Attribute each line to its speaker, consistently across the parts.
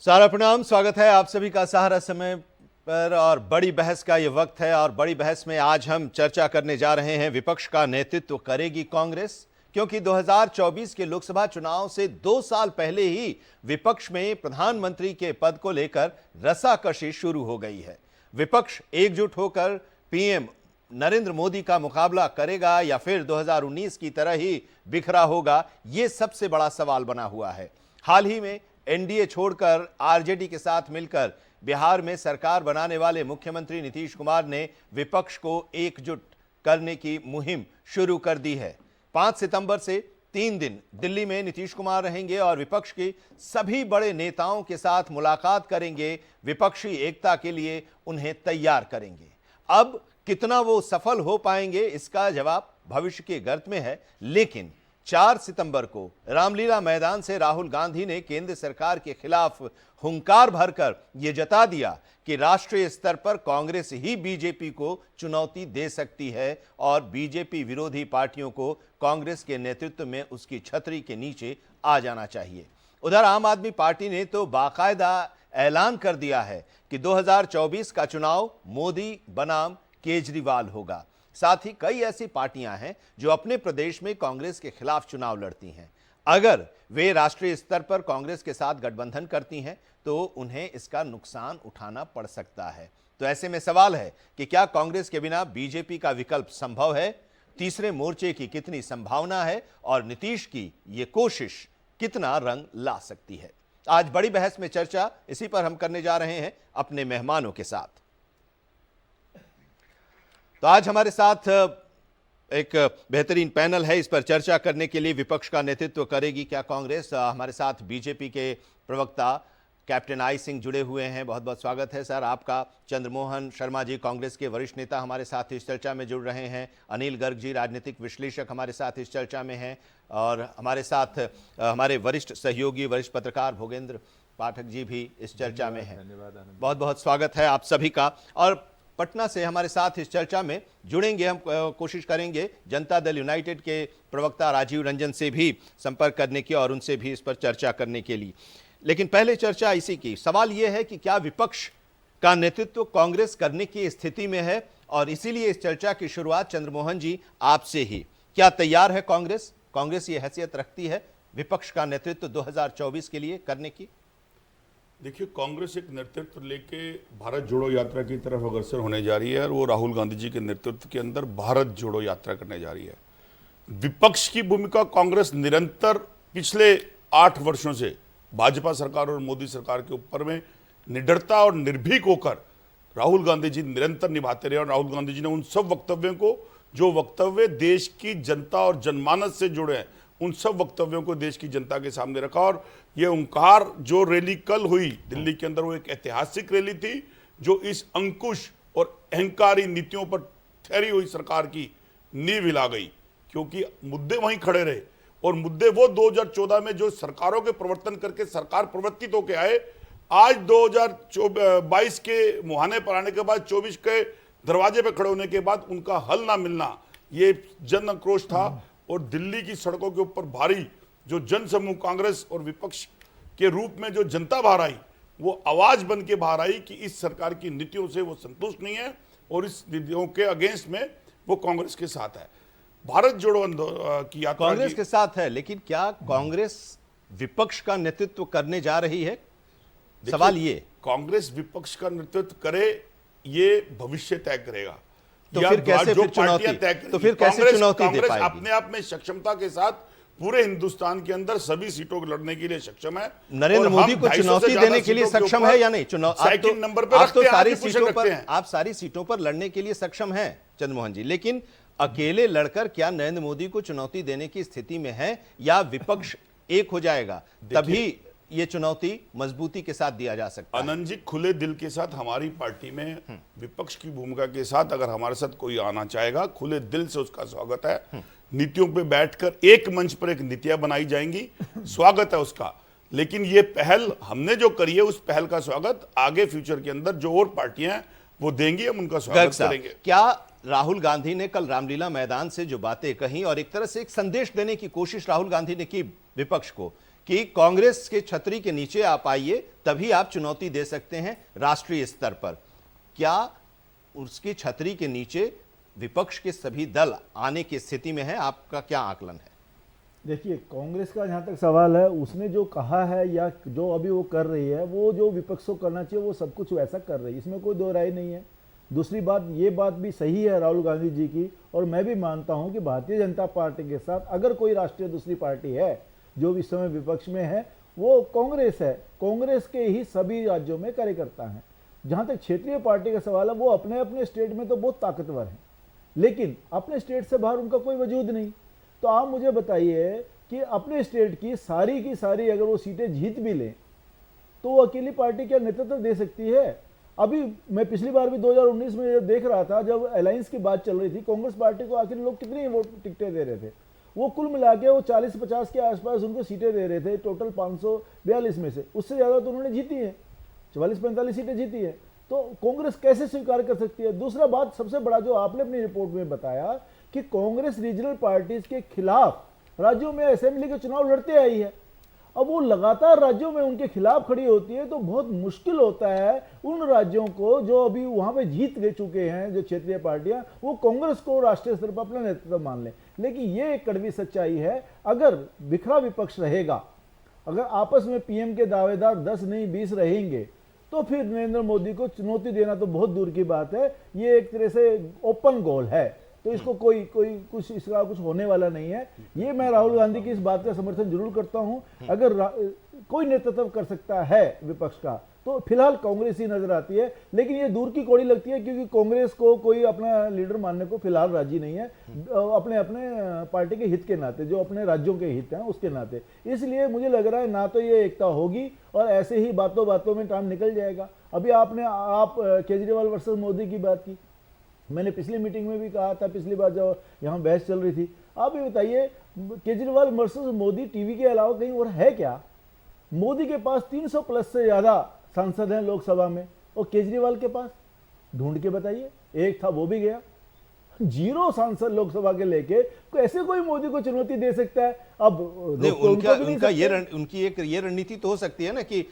Speaker 1: सारा प्रणाम, स्वागत है आप सभी का सहारा समय पर। और बड़ी बहस का ये वक्त है और बड़ी बहस में आज हम चर्चा करने जा रहे हैं विपक्ष का नेतृत्व करेगी कांग्रेस, क्योंकि 2024 के लोकसभा चुनाव से 2 साल पहले ही विपक्ष में प्रधानमंत्री के पद को लेकर रसाकशी शुरू हो गई है। विपक्ष एकजुट होकर पीएम नरेंद्र मोदी का मुकाबला करेगा या फिर 2019 की तरह ही बिखरा होगा, ये सबसे बड़ा सवाल बना हुआ है। हाल ही में एनडीए छोड़कर आरजेडी के साथ मिलकर बिहार में सरकार बनाने वाले मुख्यमंत्री नीतीश कुमार ने विपक्ष को एकजुट करने की मुहिम शुरू कर दी है। 5 सितंबर से 3 दिन दिल्ली में नीतीश कुमार रहेंगे और विपक्ष के सभी बड़े नेताओं के साथ मुलाकात करेंगे, विपक्षी एकता के लिए उन्हें तैयार करेंगे। अब कितना वो सफल हो पाएंगे इसका जवाब भविष्य के गर्त में है, लेकिन 4 सितंबर को रामलीला मैदान से राहुल गांधी ने केंद्र सरकार के खिलाफ हुंकार भरकर यह जता दिया कि राष्ट्रीय स्तर पर कांग्रेस ही बीजेपी को चुनौती दे सकती है और बीजेपी विरोधी पार्टियों को कांग्रेस के नेतृत्व में उसकी छतरी के नीचे आ जाना चाहिए। उधर आम आदमी पार्टी ने तो बाकायदा ऐलान कर दिया है कि 2024 का चुनाव मोदी बनाम केजरीवाल होगा। साथ ही कई ऐसी पार्टियां हैं जो अपने प्रदेश में कांग्रेस के खिलाफ चुनाव लड़ती हैं। अगर वे राष्ट्रीय स्तर पर कांग्रेस के साथ गठबंधन करती हैं तो उन्हें इसका नुकसान उठाना पड़ सकता है। तो ऐसे में सवाल है कि क्या कांग्रेस के बिना बीजेपी का विकल्प संभव है? तीसरे मोर्चे की कितनी संभावना है और नीतीश की यह कोशिश कितना रंग ला सकती है? आज बड़ी बहस में चर्चा इसी पर हम करने जा रहे हैं अपने मेहमानों के साथ। तो आज हमारे साथ एक बेहतरीन पैनल है। इस पर चर्चा करने के लिए विपक्ष का नेतृत्व करेगी क्या कांग्रेस? हमारे साथ बीजेपी के प्रवक्ता कैप्टन आई सिंह जुड़े हुए हैं। बहुत बहुत स्वागत है सर आपका। चंद्रमोहन शर्मा जी कांग्रेस के वरिष्ठ नेता हमारे साथ इस चर्चा में जुड़ रहे हैं। अनिल गर्ग जी राजनीतिक विश्लेषक हमारे साथ इस चर्चा में हैं। और हमारे साथ हमारे वरिष्ठ सहयोगी वरिष्ठ पत्रकार भोगेंद्र पाठक जी भी इस चर्चा में हैं। बहुत बहुत स्वागत है आप सभी का। और पटना से हमारे साथ इस चर्चा में जुड़ेंगे, हम कोशिश करेंगे जनता दल यूनाइटेड के प्रवक्ता राजीव रंजन से भी संपर्क करने की और उनसे भी इस पर चर्चा करने के लिए। लेकिन पहले चर्चा इसी की। सवाल यह है कि क्या विपक्ष का नेतृत्व कांग्रेस करने की स्थिति में है? और इसीलिए इस चर्चा की शुरुआत चंद्रमोहन जी आपसे ही। क्या तैयार है कांग्रेस? कांग्रेस ये हैसियत रखती है विपक्ष का नेतृत्व 2024 के लिए करने की?
Speaker 2: देखिए, कांग्रेस एक नेतृत्व लेके भारत जोड़ो यात्रा की तरफ अग्रसर होने जा रही है और वो राहुल गांधी जी के नेतृत्व के अंदर भारत जोड़ो यात्रा करने जा रही है। विपक्ष की भूमिका कांग्रेस निरंतर पिछले 8 वर्षों से भाजपा सरकार और मोदी सरकार के ऊपर में निडरता और निर्भीक होकर राहुल गांधी जी निरंतर निभाते रहे। और राहुल गांधी जी ने उन सब वक्तव्यों को, जो वक्तव्य देश की जनता और जनमानस से जुड़े हैं, उन सब वक्तव्यों को देश की जनता के सामने रखा। और ये ओंकार जो रैली कल हुई दिल्ली के अंदर, वो एक ऐतिहासिक रैली थी जो इस अंकुश और अहंकारी नीतियों पर ठहरी हुई सरकार की नींव हिला गई। क्योंकि मुद्दे वहीं खड़े रहे और मुद्दे वो 2014 में जो सरकारों के प्रवर्तन करके सरकार प्रवर्तित होकर आए, आज 2022 के मुहाने पर आने के बाद, 24 के दरवाजे पर खड़े होने के बाद उनका हल ना मिलना, ये जन आक्रोश था। और दिल्ली की सड़कों के ऊपर भारी जो जन समूह कांग्रेस और विपक्ष के रूप में जो जनता बाहर आई, वो आवाज बन के बाहर आई कि इस सरकार की नीतियों से वो संतुष्ट नहीं है और इस नीतियों के अगेंस्ट में वो कांग्रेस के साथ है। भारत जोड़ो की यात्रा
Speaker 1: कांग्रेस के साथ है, लेकिन क्या कांग्रेस विपक्ष का नेतृत्व करने जा रही है? सवाल ये।
Speaker 2: कांग्रेस विपक्ष का नेतृत्व करे ये भविष्य तय करेगा।
Speaker 1: तो फिर कैसे चुनौती दे पाएगी?
Speaker 2: अपने आप में सक्षमता के साथ पूरे हिंदुस्तान के अंदर सभी सीटों को लड़ने के लिए सक्षम है।
Speaker 1: नरेंद्र मोदी को चुनौती देने के लिए सक्षम है या नहीं?
Speaker 2: सेकंड नंबर पे
Speaker 1: आप तो सारी सीटों पर, आप सारी सीटों पर लड़ने के लिए सक्षम हैं चंद्रमोहन जी, लेकिन अकेले लड़कर क्या नरेंद्र मोदी को चुनौती देने की स्थिति में है या विपक्ष एक हो जाएगा तभी ये चुनौती मजबूती के साथ दिया जा सकता है?
Speaker 2: आनंद जी, खुले दिल के साथ हमारी पार्टी में विपक्ष की भूमिका के साथ अगर हमारे साथ कोई आना चाहेगा, खुले दिल से उसका स्वागत है। नीतियों पे बैठकर एक मंच पर एक नीतियां बनाई जाएंगी, स्वागत है उसका। लेकिन ये पहल हमने जो करी है, उस पहल का स्वागत आगे फ्यूचर के अंदर जो और पार्टियां हैं वो देंगी, हम उनका स्वागत करेंगे।
Speaker 1: क्या राहुल गांधी ने कल रामलीला मैदान से जो बातें कही और एक तरह से एक संदेश देने की कोशिश राहुल गांधी ने की विपक्ष को कि कांग्रेस के छतरी के नीचे आप आइए, तभी आप चुनौती दे सकते हैं राष्ट्रीय स्तर पर। क्या उसकी छतरी के नीचे विपक्ष के सभी दल आने की स्थिति में है? आपका क्या आकलन है?
Speaker 3: देखिए, कांग्रेस का जहाँ तक सवाल है, उसने जो कहा है या जो अभी वो कर रही है, वो जो विपक्ष को करना चाहिए वो सब कुछ वैसा कर रही है, इसमें कोई दो राय नहीं है। दूसरी बात, ये बात भी सही है राहुल गांधी जी की, और मैं भी मानता हूं कि भारतीय जनता पार्टी के साथ अगर कोई राष्ट्रीय दूसरी पार्टी है जो इस समय विपक्ष में है, वो कांग्रेस है। कांग्रेस के ही सभी राज्यों में कार्यकर्ता हैं। जहां तक क्षेत्रीय पार्टी का सवाल है, वो अपने अपने स्टेट में तो बहुत ताकतवर हैं, लेकिन अपने स्टेट से बाहर उनका कोई वजूद नहीं। तो आप मुझे बताइए कि अपने स्टेट की सारी अगर वो सीटें जीत भी लें तो वो अकेली पार्टी क्या नेतृत्व दे सकती है? अभी मैं पिछली बार भी 2019 में जब देख रहा था, जब अलायंस की बात चल रही थी, कांग्रेस पार्टी को आखिर लोग कितनी वोट टिकटें दे रहे थे? वो कुल मिला के वो 40-50 के आसपास उनको सीटें दे रहे थे, टोटल 542 में से। उससे ज़्यादा तो उन्होंने जीती है, 44-45 सीटें जीती है। तो कांग्रेस कैसे स्वीकार कर सकती है? दूसरा बात, सबसे बड़ा जो आपने अपनी रिपोर्ट में बताया कि कांग्रेस रीजनल पार्टीज के खिलाफ राज्यों में असेंबली के चुनाव लड़ते आई है। अब वो लगातार राज्यों में उनके खिलाफ खड़ी होती है, तो बहुत मुश्किल होता है उन राज्यों को जो अभी वहां पे जीत गए चुके हैं, जो क्षेत्रीय पार्टियां, वो कांग्रेस को राष्ट्रीय स्तर पर अपना नेतृत्व मान लें। लेकिन ये एक कड़वी सच्चाई है, अगर बिखरा विपक्ष रहेगा, अगर आपस में पीएम के दावेदार 10 नहीं 20 रहेंगे, तो फिर नरेंद्र मोदी को चुनौती देना तो बहुत दूर की बात है। ये एक तरह से ओपन गोल है, तो इसको कोई कुछ इसका कुछ होने वाला नहीं है। ये मैं राहुल गांधी की इस बात का समर्थन जरूर करता हूं। अगर कोई नेतृत्व कर सकता है विपक्ष का, तो फिलहाल कांग्रेस ही नजर आती है। लेकिन ये दूर की कौड़ी लगती है, क्योंकि कांग्रेस को कोई अपना लीडर मानने को फिलहाल राजी नहीं है, अपने अपने पार्टी के हित के नाते, जो अपने राज्यों के हित हैं उसके नाते। इसलिए मुझे लग रहा है ना तो ये एकता होगी, और ऐसे ही बातों बातों में टाइम निकल जाएगा। अभी आप केजरीवाल वर्सेस मोदी की बात की, मैंने पिछली मीटिंग में भी कहा था, पिछली बार जब यहाँ बहस चल रही थी। आप ये बताइए, केजरीवाल वर्सेस मोदी टीवी के अलावा कहीं और है क्या? मोदी के पास 300 प्लस से ज्यादा सांसद हैं लोकसभा में, और केजरीवाल के पास ढूंढ के बताइए, एक था वो भी गया। 0 सांसद लोकसभा के लेके कैसे कोई मोदी को चुनौती दे सकता है? अब
Speaker 1: उनकी एक ये रणनीति तो हो सकती है ना कि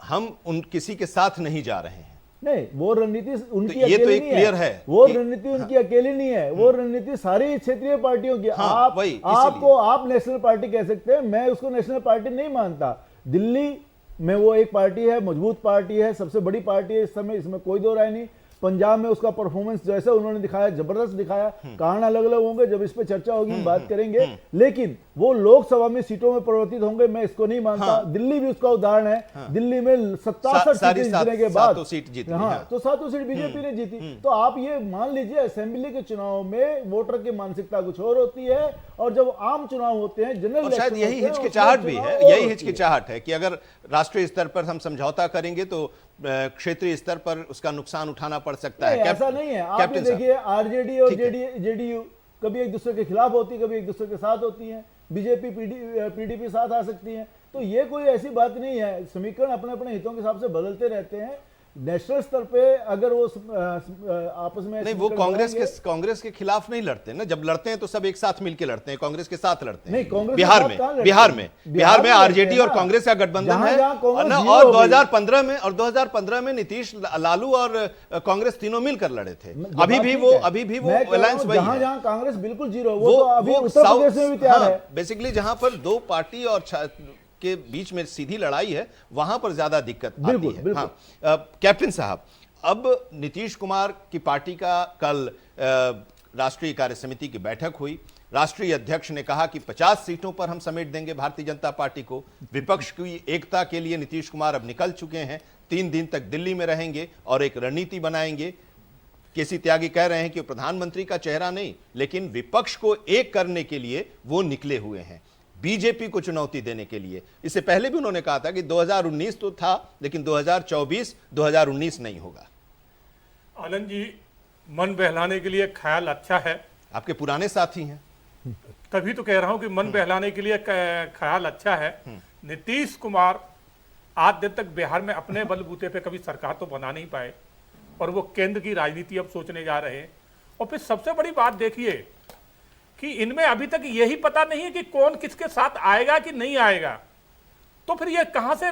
Speaker 1: हम किसी के साथ नहीं जा रहे हैं।
Speaker 3: नहीं, वो रणनीति उनकी
Speaker 1: तो ये तो एक क्लियर है,
Speaker 3: वो रणनीति उनकी अकेली नहीं है, वो रणनीति सारी क्षेत्रीय पार्टियों की। आप नेशनल पार्टी कह सकते हैं, मैं उसको नेशनल पार्टी नहीं मानता। दिल्ली में वो एक पार्टी है, मजबूत पार्टी है, सबसे बड़ी पार्टी है इस समय, इसमें कोई दो राय नहीं। पंजाब में उसका परफॉर्मेंस जैसे उन्होंने दिखाया, जबरदस्त दिखाया। कारण अलग अलग होंगे, जब इस पे चर्चा होगी हम बात करेंगे, लेकिन वो लोकसभा में सीटों में परिवर्तित होंगे, मैं इसको नहीं मानता। दिल्ली भी उसका उदाहरण है। दिल्ली में 67 सीटें जीतने के बाद, तो 7 सीट बीजेपी ने जीती। तो आप ये मान लीजिए, असेंबली के चुनाव में वोटर की मानसिकता कुछ और होती है, और जब आम चुनाव होते हैं, जनरल,
Speaker 1: शायद यही हिचकिचाहट भी है, यही हिचकिचाहट है कि अगर राष्ट्रीय स्तर पर हम समझौता करेंगे तो क्षेत्रीय स्तर पर उसका नुकसान उठाना पड़ सकता है।
Speaker 3: ऐसा नहीं है। आप देखिए, आरजेडी और जेडीयू कभी एक दूसरे के खिलाफ होती है, कभी एक दूसरे के साथ होती हैं। बीजेपी पीडीपी साथ आ सकती हैं। तो ये कोई ऐसी बात नहीं है, समीकरण अपने अपने हितों के हिसाब से बदलते रहते हैं। नेशनल स्तर पे अगर वो आपस में
Speaker 1: नहीं, वो कांग्रेस के खिलाफ नहीं लड़ते ना। जब लड़ते हैं तो सब एक साथ मिलकर लड़ते हैं, कांग्रेस के साथ लड़ते हैं।
Speaker 3: नहीं,
Speaker 1: बिहार में आरजेडी और कांग्रेस का गठबंधन है, और 2015 में नीतीश, लालू और कांग्रेस तीनों मिलकर लड़े थे। अभी भी वो अलायंस वही है।
Speaker 3: जहां कांग्रेस बिल्कुल जीरो, वो अभी उत्तर प्रदेश में भी तैयार है।
Speaker 1: बेसिकली जहां पर दो पार्टी और के बीच में सीधी लड़ाई है, वहां पर ज्यादा दिक्कत आती है। हाँ, कैप्टन साहब, अब नीतीश कुमार की पार्टी का कल राष्ट्रीय कार्य समिति की बैठक हुई। राष्ट्रीय अध्यक्ष ने कहा कि 50 सीटों पर हम समेट देंगे भारतीय जनता पार्टी को। विपक्ष की एकता के लिए नीतीश कुमार अब निकल चुके हैं, 3 दिन तक दिल्ली में रहेंगे और एक रणनीति बनाएंगे। केसी त्यागी कह रहे हैं कि प्रधानमंत्री का चेहरा नहीं, लेकिन विपक्ष को एक करने के लिए वो निकले हुए हैं, बीजेपी को चुनौती देने के लिए। इससे पहले भी उन्होंने कहा था कि 2019 तो था, लेकिन 2024-2019 नहीं होगा।
Speaker 4: आनंद जी, मन बहलाने के लिए ख्याल अच्छा है।
Speaker 1: आपके पुराने साथी हैं,
Speaker 4: तभी तो कह रहा हूं कि मन बहलाने के लिए ख्याल अच्छा है। नीतीश कुमार आज दिन तक बिहार में अपने बलबूते पे कभी सरकार तो बना नहीं पाए, और वो केंद्र की राजनीति अब सोचने जा रहे हैं। और फिर सबसे बड़ी बात देखिए कि इनमें अभी तक यही पता नहीं है कि कौन किसके साथ आएगा कि नहीं आएगा। तो फिर ये कहां से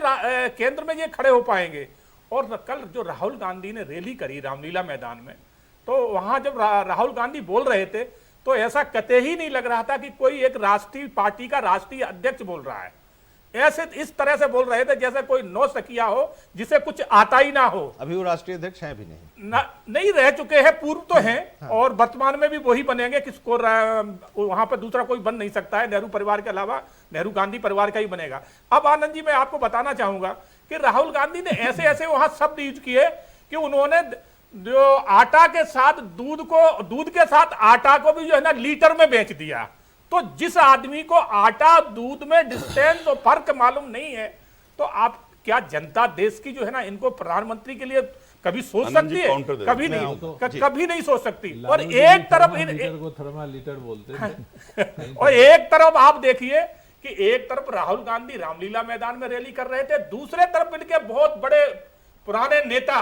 Speaker 4: केंद्र में ये खड़े हो पाएंगे। और कल जो राहुल गांधी ने रैली करी रामलीला मैदान में, तो वहां जब राहुल गांधी बोल रहे थे तो ऐसा कतई ही नहीं लग रहा था कि कोई एक राष्ट्रीय पार्टी का राष्ट्रीय अध्यक्ष बोल रहा है। ऐसे इस तरह से बोल रहे थे जैसे कोई नौसिखिया हो जिसे कुछ आता ही ना हो।
Speaker 1: अभी वो राष्ट्रीय अध्यक्ष हैं भी
Speaker 4: नहीं रह चुके हैं, पूर्व तो हैं। हाँ। और वर्तमान में भी वही बनेंगे, किसको वहां पर दूसरा कोई बन नहीं सकता है, नेहरू परिवार के अलावा नेहरू गांधी परिवार का ही बनेगा। अब आनंद जी, मैं आपको बताना चाहूंगा कि राहुल गांधी ने ऐसे ऐसे वहां शब्द यूज किए कि उन्होंने जो आटा के साथ दूध के साथ आटा को भी जो है ना लीटर में बेच दिया। तो जिस आदमी को आटा दूध में डिस्टेंस और फर्क मालूम नहीं है, तो आप क्या जनता देश की जो है ना इनको प्रधानमंत्री के लिए कभी सोच सकती है? कभी नहीं, कभी नहीं सोच सकती। और एक तरफ
Speaker 5: लीटर को थर्मालीटर बोलते हैं।
Speaker 4: और एक तरफ आप देखिए कि एक तरफ राहुल गांधी रामलीला मैदान में रैली कर रहे थे, दूसरे तरफ इनके बहुत बड़े पुराने नेता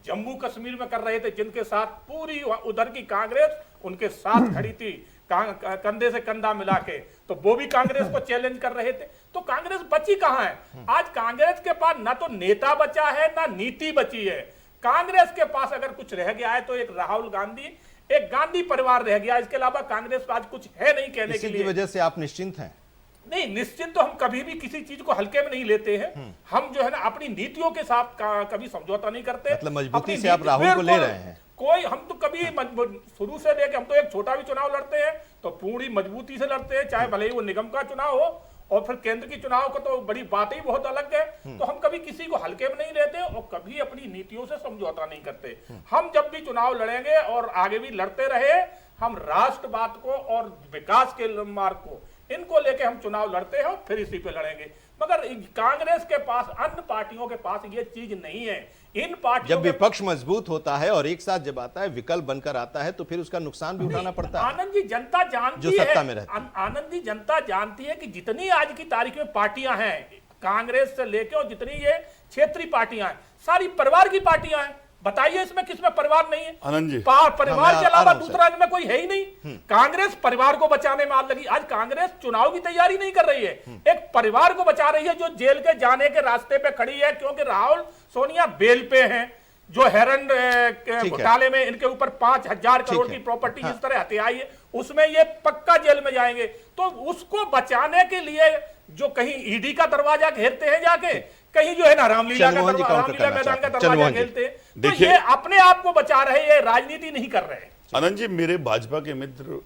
Speaker 4: जम्मू कश्मीर में कर रहे थे, जिनके साथ पूरी उधर की कांग्रेस उनके साथ खड़ी थी, कंधे से कंधा मिला के। तो वो भी कांग्रेस को चैलेंज कर रहे थे। तो कांग्रेस बची कहां है? आज कांग्रेस के पास ना तो नेता बचा है ना नीति बची है। कांग्रेस के पास अगर कुछ रह गया है तो एक राहुल गांधी, एक गांधी परिवार रह गया। इसके अलावा कांग्रेस आज कुछ है नहीं कहने के लिए।
Speaker 1: इसी वजह से आप निश्चिंत हैं?
Speaker 4: नहीं, निश्चित तो हम कभी भी किसी चीज को हल्के में नहीं लेते हैं। हम जो है ना अपनी नीतियों के साथ कभी समझौता नहीं करते।
Speaker 1: मतलब मजबूती से आप राहुल को ले रहे हैं?
Speaker 4: कोई, हम तो कभी शुरू से लेके, हम तो एक छोटा भी चुनाव लड़ते हैं तो पूरी मजबूती से लड़ते हैं, चाहे भले ही वो निगम का चुनाव हो और फिर केंद्र की चुनाव का तो बड़ी बात ही बहुत अलग है। तो हम कभी किसी को हल्के में नहीं लेते और कभी अपनी नीतियों से समझौता नहीं करते। हम जब भी चुनाव लड़ेंगे और आगे भी लड़ते रहे, हम राष्ट्रवाद को और विकास के मार्ग को, इनको लेके हम चुनाव लड़ते हैं और फिर इसी पे लड़ेंगे। मगर कांग्रेस के पास, अन्य पार्टियों के पास ये चीज नहीं है। इन पार्टियों
Speaker 1: जब विपक्ष मजबूत होता है और एक साथ जब आता है, विकल्प बनकर आता है, तो फिर उसका नुकसान भी उठाना पड़ता है।
Speaker 4: आनंद जी, जनता जानती
Speaker 1: जो सत्ता में रहती है।
Speaker 4: आनंद जी, जनता जानती है कि जितनी आज की तारीख में पार्टियां हैं, कांग्रेस से लेके और जितनी ये क्षेत्रीय पार्टियां हैं, सारी परिवार की पार्टियां हैं। बताइए इसमें किसमें परिवार नहीं है?
Speaker 2: आनंद जी,
Speaker 4: परिवार के अलावा दूसरा इनमें कोई है ही नहीं। कांग्रेस परिवार को बचाने में आज लगी। आज कांग्रेस चुनाव की तैयारी नहीं कर रही है, एक परिवार को बचा रही है जो जेल के जाने के रास्ते पे खड़ी है, क्योंकि राहुल सोनिया बेल पे हैं। जो हेरन घोटाले में इनके ऊपर 5,000 करोड़ की प्रॉपर्टी जिस तरह हथियाई है, उसमें ये पक्का जेल में जाएंगे। तो उसको बचाने के लिए जो कहीं ईडी का दरवाजा घेरते हैं जाके, कहीं जो है ना रामलीला मैदान का दरवाजा घेरते हैं। तो ये अपने आप को बचा रहे हैं, राजनीति नहीं कर रहे।
Speaker 2: आनंद जी, मेरे भाजपा के मित्र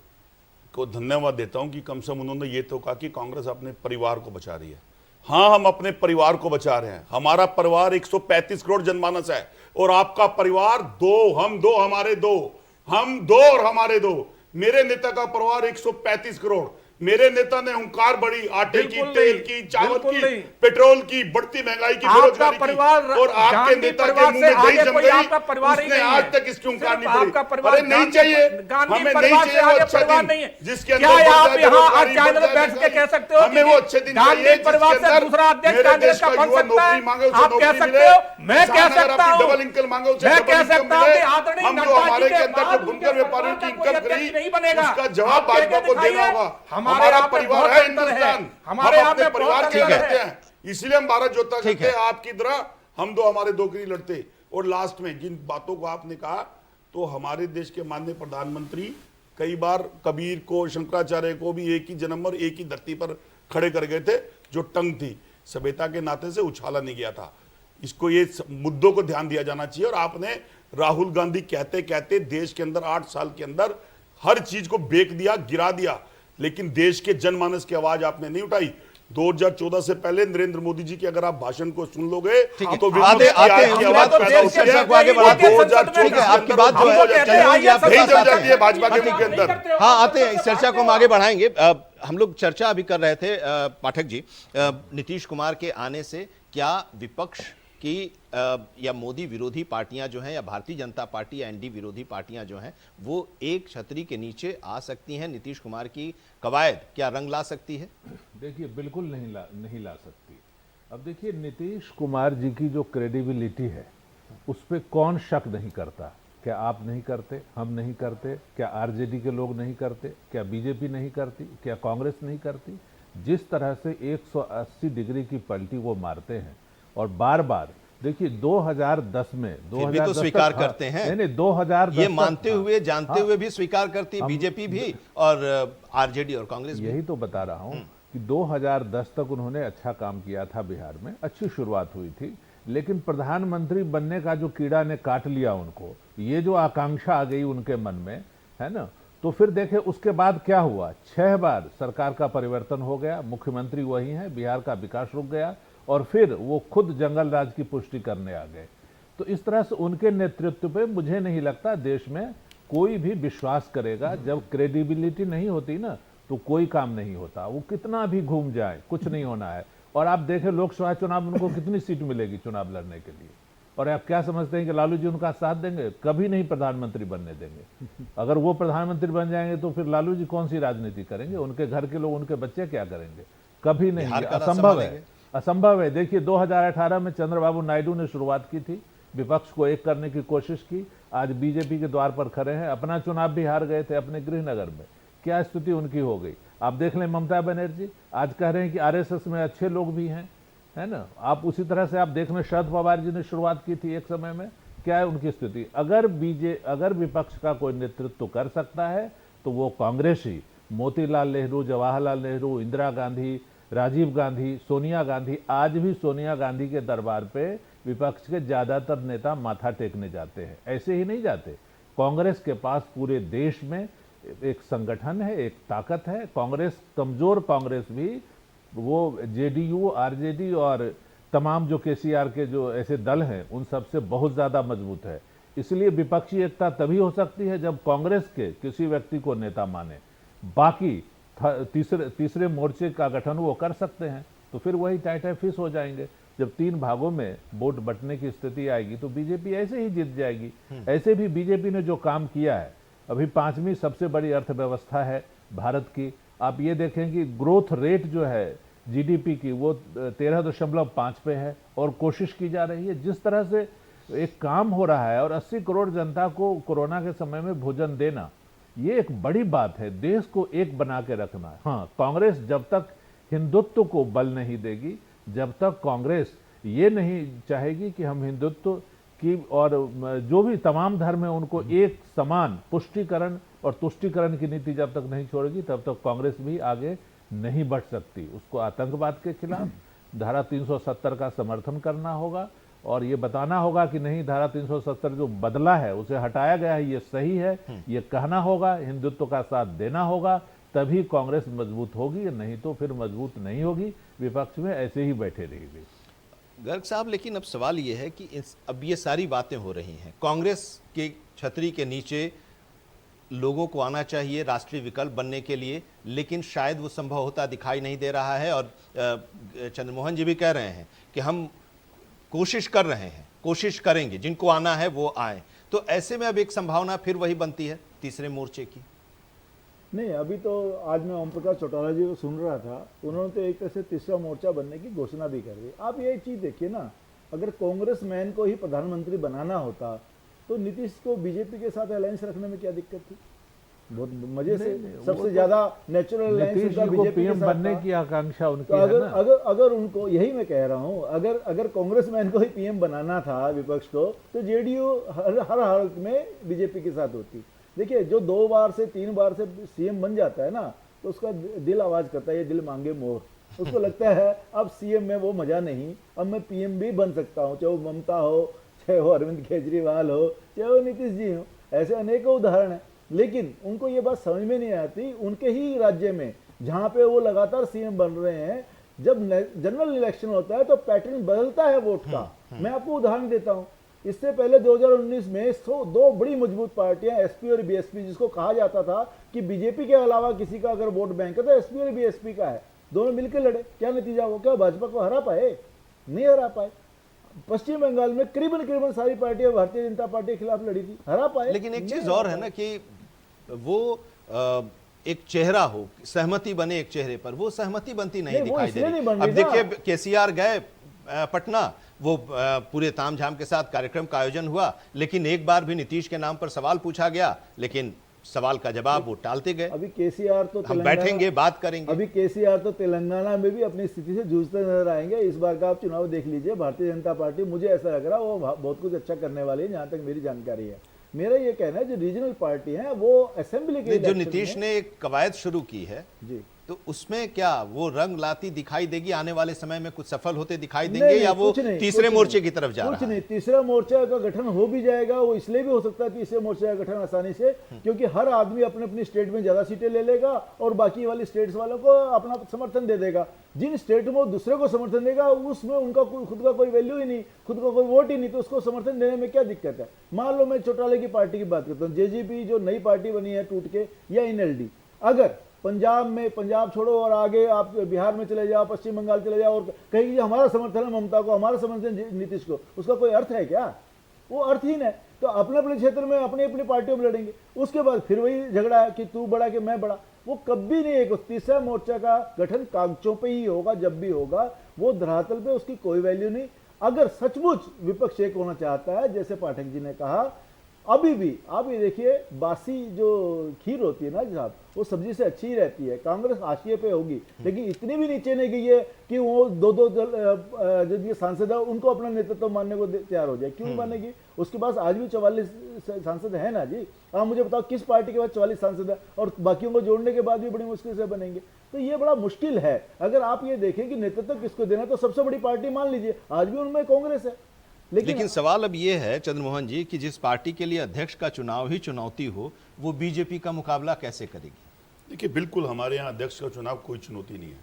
Speaker 2: को धन्यवाद देता हूं कि कम से कम उन्होंने ये तो कहा कि कांग्रेस अपने परिवार को बचा रही है। हाँ, हम अपने परिवार को बचा रहे हैं। हमारा परिवार 135 करोड़ जनमानस है और आपका परिवार 2, हम 2, हमारे 2, हम 2 और हमारे 2। मेरे नेता का परिवार 135 करोड़। मेरे नेता ने हुंकार बड़ी आटे की, तेल की, चावल की, पेट्रोल की, बढ़ती महंगाई की, बेरोजगारी की, और आपके नेता के मुंह में दही जम गई। उसने आज तक इसकी हुंकार नहीं पड़ी। अरे नहीं चाहिए, हमें नहीं चाहिए वो अच्छा दिन जिसके अंदर हमें वो अच्छे दिन चाहिए मेरे देश का युवा नौकरी मांगे उसे नौकरी मिले, मैं कह सकता हूं डबल इनकम मांगे उसे डबल इनकम मिले। हम जो हमारे के अंदर जो बुनकर व्यापारियों की इनकम करी, उसका जवाब भाजपा को देना होगा। हमारा परिवार है हिंदुस्तान, हमारे अपने परिवार के रहते हैं, इसलिए हम भारत जोता करते हैं। आपकी तरह हम 2 हमारे 2 के लिए लड़ते। और लास्ट में जिन बातों को आपने कहा, तो हमारे देश के माननीय प्रधानमंत्री कई बार कबीर को, शंकराचार्य को भी एक ही जन्म और एक ही धरती पर खड़े कर गए थे। जो टंग थी, सभ्यता के नाते से उछाला नहीं गया था। इसको, ये मुद्दों को ध्यान दिया जाना चाहिए। और आपने राहुल गांधी कहते कहते देश के अंदर 8 साल के अंदर हर चीज को बेच दिया, गिरा दिया, लेकिन देश के जनमानस की आवाज आपने नहीं उठाई। 2014 से पहले नरेंद्र मोदी जी के अगर आप भाषण को सुन लोगे तो
Speaker 1: आते भाजपा के मुख के अंदर। हाँ, आते हैं, इस चर्चा को हम आगे बढ़ाएंगे। हम लोग चर्चा अभी कर रहे थे पाठक जी, नीतीश कुमार के आने से क्या विपक्ष कि या मोदी विरोधी पार्टियां जो हैं, या भारतीय जनता पार्टी या एनडी विरोधी पार्टियां जो हैं, वो एक छतरी के नीचे आ सकती हैं? नीतीश कुमार की कवायद क्या रंग ला सकती है?
Speaker 5: देखिए, बिल्कुल नहीं ला सकती। अब देखिए, नीतीश कुमार जी की जो क्रेडिबिलिटी है, उस पर कौन शक नहीं करता? क्या आप नहीं करते? हम नहीं करते? क्या आरजेडी के लोग नहीं करते? क्या बीजेपी नहीं करती? क्या कांग्रेस नहीं करती? जिस तरह से 180 डिग्री की पलटी वो मारते हैं और बार बार देखिए 2010 में
Speaker 1: फिर भी तो स्वीकार करते हैं।
Speaker 5: नहीं नहीं 2010
Speaker 1: ये मानते हुए जानते हुए भी स्वीकार करती बीजेपी भी और आरजेडी और कांग्रेस भी।
Speaker 5: यही तो बता रहा हूं कि 2010 तक उन्होंने अच्छा काम किया था, बिहार में अच्छी शुरुआत हुई थी, लेकिन प्रधानमंत्री बनने का जो कीड़ा ने काट लिया उनको, ये जो आकांक्षा आ गई उनके मन में, है ना, तो फिर देखे उसके बाद क्या हुआ। 6 बार सरकार का परिवर्तन हो गया, मुख्यमंत्री वही हैं, बिहार का विकास रुक गया और फिर वो खुद जंगल राज की पुष्टि करने आ गए। तो इस तरह से उनके नेतृत्व पे मुझे नहीं लगता देश में कोई भी विश्वास करेगा। जब क्रेडिबिलिटी नहीं होती ना तो कोई काम नहीं होता, वो कितना भी घूम जाए कुछ नहीं होना है। और आप देखें लोकसभा चुनाव में उनको कितनी सीट मिलेगी चुनाव लड़ने के लिए, और आप क्या समझते हैं कि लालू जी उनका साथ देंगे? कभी नहीं प्रधानमंत्री बनने देंगे। अगर वो प्रधानमंत्री बन जाएंगे तो फिर लालू जी कौन सी राजनीति करेंगे? उनके घर के लोग, उनके बच्चे क्या करेंगे? कभी नहीं,
Speaker 1: बिहार का राज
Speaker 5: असंभव है,
Speaker 1: संभालेंगे।
Speaker 5: असंभव है। देखिए 2018 में चंद्रबाबू नायडू ने शुरुआत की थी, विपक्ष को एक करने की कोशिश की, आज बीजेपी के द्वार पर खड़े हैं। अपना चुनाव भी हार गए थे अपने गृहनगर में, क्या स्थिति उनकी हो गई। आप देख लें ममता बनर्जी आज कह रहे हैं कि आरएसएस में अच्छे लोग भी हैं, है ना। आप उसी तरह से आप देख लें शरद पवार जी ने शुरुआत की थी एक समय में, क्या है उनकी स्थिति। अगर विपक्ष का कोई नेतृत्व कर सकता है तो वो कांग्रेस ही, मोतीलाल नेहरू, जवाहरलाल नेहरू, इंदिरा गांधी, राजीव गांधी, सोनिया गांधी। आज भी सोनिया गांधी के दरबार पे विपक्ष के ज्यादातर नेता माथा टेकने जाते हैं, ऐसे ही नहीं जाते। कांग्रेस के पास पूरे देश में एक संगठन है, एक ताकत है। कांग्रेस, कमजोर कांग्रेस भी, वो जेडीयू, आरजेडी और तमाम जो केसीआर के जो ऐसे दल हैं उन सबसे बहुत ज्यादा मजबूत है। इसलिए विपक्षी एकता तभी हो सकती है जब कांग्रेस के किसी व्यक्ति को नेता माने। बाकी तीसरे मोर्चे का गठन वो कर सकते हैं, तो फिर वही टाइट फिश हो जाएंगे। जब 3 भागों में वोट बंटने की स्थिति आएगी तो बीजेपी ऐसे ही जीत जाएगी। ऐसे भी बीजेपी ने जो काम किया है, अभी 5वीं सबसे बड़ी अर्थव्यवस्था है भारत की। आप ये देखें कि ग्रोथ रेट जो है जीडीपी की वो 13.5 पे है और कोशिश की जा रही है। जिस तरह से एक काम हो रहा है और 80 करोड़ जनता को कोरोना के समय में भोजन देना, ये एक बड़ी बात है। देश को एक बना के रखना है। हाँ, कांग्रेस जब तक हिंदुत्व को बल नहीं देगी, जब तक कांग्रेस ये नहीं चाहेगी कि हम हिंदुत्व की और जो भी तमाम धर्म है उनको एक समान पुष्टिकरण और तुष्टिकरण की नीति जब तक नहीं छोड़ेगी, तब तक कांग्रेस भी आगे नहीं बढ़ सकती। उसको आतंकवाद के खिलाफ धारा 370 का समर्थन करना होगा और ये बताना होगा कि नहीं, धारा 370 जो बदला है उसे हटाया गया है, ये सही है, ये कहना होगा, हिंदुत्व का साथ देना होगा, तभी कांग्रेस मजबूत होगी, नहीं तो फिर मजबूत नहीं होगी, विपक्ष में ऐसे ही बैठे रहेगी।
Speaker 1: गर्ग साहब, लेकिन अब सवाल ये है कि अब ये सारी बातें हो रही हैं, कांग्रेस के छतरी के नीचे लोगों को आना चाहिए राष्ट्रीय विकल्प बनने के लिए, लेकिन शायद वो संभव होता दिखाई नहीं दे रहा है। और चंद्रमोहन जी भी कह रहे हैं कि हम कोशिश कर रहे हैं, कोशिश करेंगे, जिनको आना है वो आए। तो ऐसे में अब एक संभावना फिर वही बनती है तीसरे मोर्चे की।
Speaker 3: नहीं, अभी तो आज मैं ओम प्रकाश चौटाला जी को सुन रहा था, उन्होंने तो एक तरह से तीसरा मोर्चा बनने की घोषणा भी कर दी। आप ये चीज देखिए ना, अगर कांग्रेस मैन को ही प्रधानमंत्री बनाना होता तो नीतीश को बीजेपी के साथ अलायंस रखने में क्या दिक्कत थी? बहुत मजे से, सबसे ज्यादा नेचुरल अलायंस का बीजेपी
Speaker 5: पीएम बनने की आकांक्षा उनकी
Speaker 3: तो
Speaker 5: है
Speaker 3: अगर
Speaker 5: ना।
Speaker 3: अगर उनको, यही मैं कह रहा हूँ, अगर कांग्रेस मैन को ही पीएम बनाना था विपक्ष को, तो जेडीयू हर हालत में बीजेपी के साथ होती। देखिए, जो 2 बार से 3 बार से सीएम बन जाता है ना, तो उसका दिल आवाज करता है, ये दिल मांगे मोर। उसको लगता है अब सीएम में वो मजा नहीं, अब मैं पीएम भी बन सकता हूँ, चाहे वो ममता हो, चाहे वो अरविंद केजरीवाल हो, चाहे वो नीतीश जी हो। ऐसे अनेकों उदाहरण हैं, लेकिन उनको ये बात समझ में नहीं आती। उनके ही राज्य में जहां पे वो लगातार सीएम बन रहे हैं, जब जनरल इलेक्शन होता है तो पैटर्न बदलता है वोट का। मैं आपको उदाहरण देता हूं, इससे पहले 2019 में 2 बड़ी मजबूत पार्टियां एसपी और बीएसपी, जिसको कहा जाता था कि बीजेपी के अलावा किसी का अगर वोट बैंक है तो एसपी और बीएसपी का है, दोनों मिलकर लड़े। क्या नतीजा हुआ? क्या भाजपा को हरा पाए? नहीं हरा पाए। पश्चिम बंगाल में करीबन सारी पार्टियां भारतीय जनता पार्टी के खिलाफ लड़ी थी, हरा पाए।
Speaker 1: लेकिन एक चीज और है ना कि वो एक चेहरा हो, सहमति बने एक चेहरे पर, वो सहमति बनती नहीं दिखाई दे रही। अब देखिए केसीआर गए पटना, वो पूरे तामझाम के साथ कार्यक्रम का आयोजन हुआ, लेकिन एक बार भी नीतीश के नाम पर सवाल पूछा गया, लेकिन सवाल का जवाब वो टालते गए।
Speaker 3: अभी केसीआर तो
Speaker 1: हम बैठेंगे, बात करेंगे।
Speaker 3: अभी केसीआर तो तेलंगाना में भी अपनी स्थिति से जूझते नजर आएंगे। इस बार का आप चुनाव देख लीजिए, भारतीय जनता पार्टी मुझे ऐसा लग रहा है वो बहुत कुछ अच्छा करने वाली है, जहां तक मेरी जानकारी है। मेरा ये कहना है जो रीजनल पार्टी है वो असेंबली के
Speaker 1: जो
Speaker 3: इलेक्शन
Speaker 1: नीतीश
Speaker 3: में-
Speaker 1: ने एक कवायद शुरू की है,
Speaker 3: जी
Speaker 1: तो उसमें क्या वो रंग लाती दिखाई देगी? आने वाले समय में कुछ सफल होते दिखाई
Speaker 3: नहीं,
Speaker 1: देंगे
Speaker 3: नहीं,
Speaker 1: या वो
Speaker 3: कुछ नहीं,
Speaker 1: तीसरे
Speaker 3: कुछ
Speaker 1: मोर्चे
Speaker 3: नहीं,
Speaker 1: की तरफ जा
Speaker 3: कुछ
Speaker 1: रहा है?
Speaker 3: नहीं, तीसरा मोर्चा का गठन हो भी जाएगा। वो इसलिए भी हो सकता है तीसरे मोर्चे का गठन आसानी से, क्योंकि हर आदमी अपने अपनी स्टेट में ज्यादा सीटें ले लेगा और बाकी वाली स्टेट्स वालों को अपना समर्थन दे देगा। जिन स्टेट में वो दूसरे को समर्थन देगा उसमें उनका खुद का कोई वैल्यू ही नहीं, खुद का कोई वोट ही नहीं, तो उसको समर्थन देने में क्या दिक्कत है? मान लो मैं चौटाले की पार्टी की बात करता हूँ, जेजेपी जो नई पार्टी बनी है टूट के, या एनएलडी, अगर पंजाब में, पंजाब छोड़ो और आगे आप बिहार में चले जाओ, पश्चिम बंगाल चले जाओ और कहेंगे कि हमारा समर्थन है ममता को, हमारा समर्थन नीतीश को, उसका कोई अर्थ है क्या? वो अर्थहीन है। तो अपने अपने क्षेत्र में अपनी अपनी पार्टियों में लड़ेंगे, उसके बाद फिर वही झगड़ा है कि तू बड़ा कि मैं बड़ा। वो कभी नहीं, एक तीसरा मोर्चा का गठन कागजों पे ही होगा, जब भी होगा वो धरातल पे उसकी कोई वैल्यू नहीं। अगर सचमुच विपक्ष एक होना चाहता है, जैसे पाठक जी ने कहा, अभी भी आप ये देखिए बासी जो खीर होती है ना साहब, वो सब्जी से अच्छी ही रहती है। कांग्रेस हाशिए पे होगी, लेकिन इतनी भी नीचे नहीं गई है कि वो दो जो ये सांसद है उनको अपना नेतृत्व मानने को तैयार हो जाए। क्यों मानेगी? उसके पास आज भी 44 सांसद है ना जी। आप मुझे बताओ किस पार्टी के पास 44 सांसद है और बाकियों को जोड़ने के बाद भी बड़ी मुश्किल से बनेंगे? तो ये बड़ा मुश्किल है। अगर आप ये देखें कि नेतृत्व किसको देना, तो सबसे बड़ी पार्टी मान लीजिए आज भी उनमें कांग्रेस है।
Speaker 1: लेकिन सवाल अब ये है चंद्रमोहन जी कि जिस पार्टी के लिए अध्यक्ष का चुनाव ही चुनौती हो, वो बीजेपी का मुकाबला कैसे करेगी?
Speaker 2: देखिए, बिल्कुल हमारे यहाँ अध्यक्ष का चुनाव कोई चुनौती नहीं है।